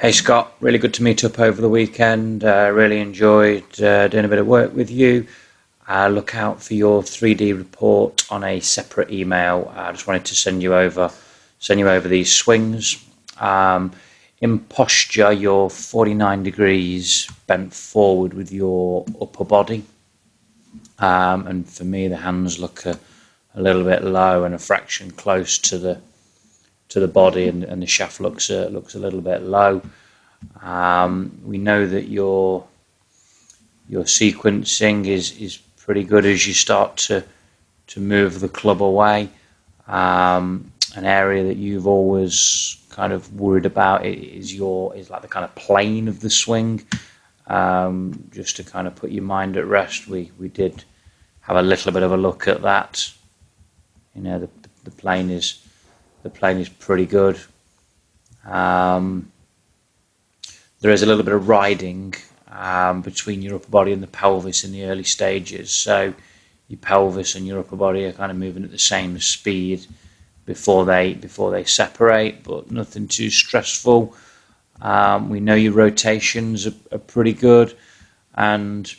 Hey Scott, really good to meet up over the weekend. Really enjoyed doing a bit of work with you. Look out for your 3D report on a separate email. I just wanted to send you over these swings. Um, in posture, you're 49 degrees bent forward with your upper body, and for me, the hands look a little bit low and a fraction close to the body, and the shaft looks a little bit low. We know that your sequencing is pretty good as you start to move the club away. An area that you've always kind of worried about is like the kind of plane of the swing. Just to kind of put your mind at rest, we did have a little bit of a look at that. You know, the plane is pretty good. There is a little bit of riding between your upper body and the pelvis in the early stages. So your pelvis and your upper body are kind of moving at the same speed before they separate, but nothing too stressful. We know your rotations are pretty good, and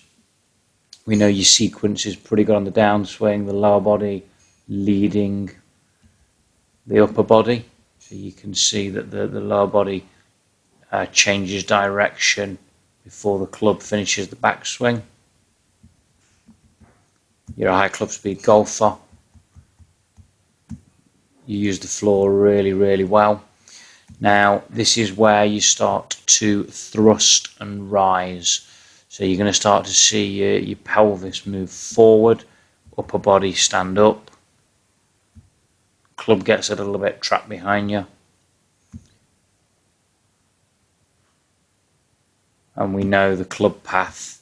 we know your sequence is pretty good on the downswing, the lower body leading the upper body. So you can see that the lower body changes direction before the club finishes the backswing. You're a high club speed golfer. You use the floor really, really well. Now, this is where you start to thrust and rise. So you're going to start to see your pelvis move forward, upper body stand up. Club gets a little bit trapped behind you. And we know the club path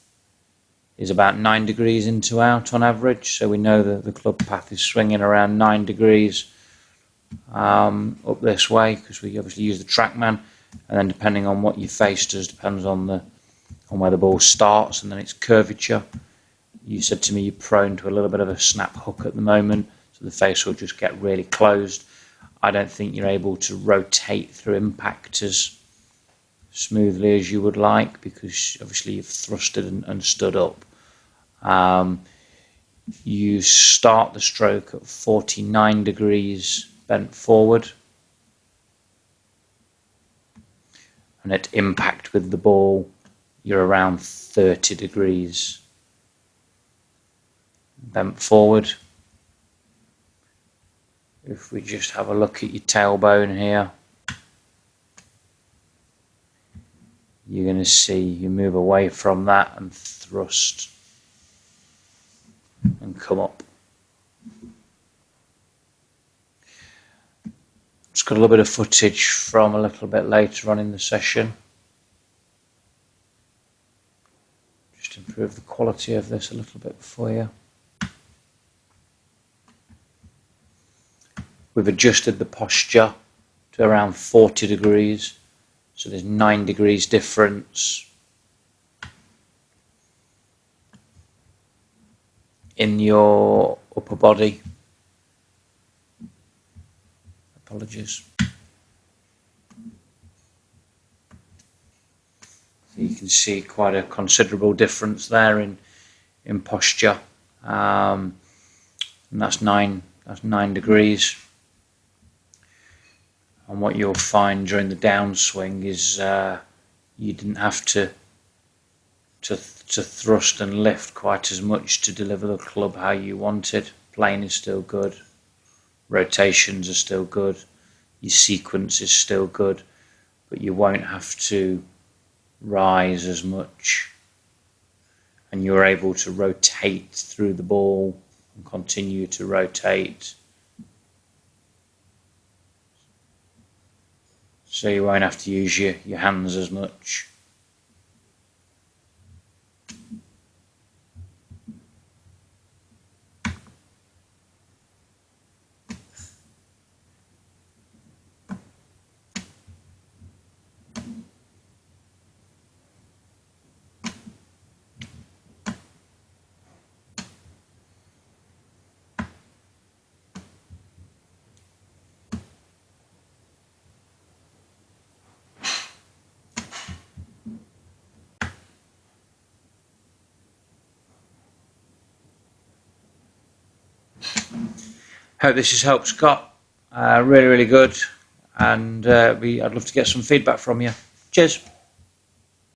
is about 9 degrees in to out on average. So we know that the club path is swinging around 9 degrees up this way, because we obviously use the TrackMan, and then depending on what your face does depends on where the ball starts and then its curvature. You said to me you're prone to a little bit of a snap hook at the moment, so the face will just get really closed. I don't think you're able to rotate through impact as smoothly as you would like, because obviously you've thrusted and stood up. You start the stroke at 49 degrees bent forward, and at impact with the ball you're around 30 degrees bent forward. If we just have a look at your tailbone here, you're going to see you move away from that and thrust and come up. Just got a little bit of footage from a little bit later on in the session. Just improve the quality of this a little bit for you. We've adjusted the posture to around 40 degrees. So there's 9 degrees difference in your upper body. Apologies. So you can see quite a considerable difference there in posture. And that's 9 degrees. And what you'll find during the downswing is you didn't have to thrust and lift quite as much to deliver the club how you wanted. Plane is still good, rotations are still good, your sequence is still good, but you won't have to rise as much, and you're able to rotate through the ball and continue to rotate. So you won't have to use your hands as much. Hope this has helped, Scott. Really, really good. And I'd love to get some feedback from you. Cheers.